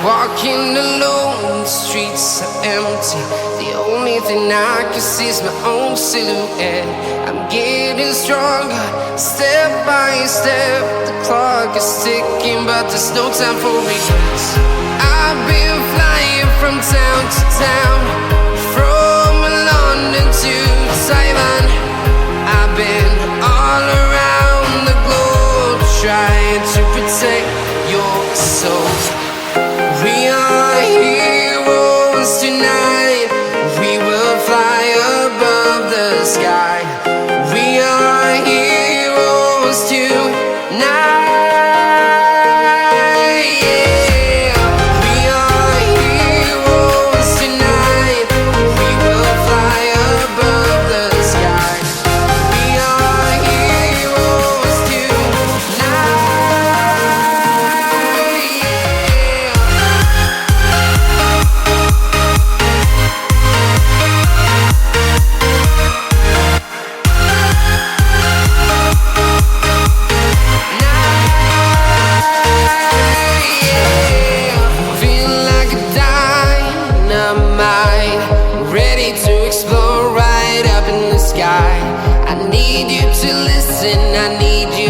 Walking alone, the streets are empty. The only thing I can see is my own silhouette. I'm getting stronger, step by step. The clock is ticking, but there's no time for regrets. I've been flying from town to town, from London to Taiwan. I've been all around the globe, trying to protect your soul. We are heroes tonight. We will fly above the sky. We are heroes tonight. Yeah. We are heroes tonight. We will fly above the sky. We are heroes tonight. Feeling like a dynamite, ready to explode right up in the sky. I need you to listen, I need you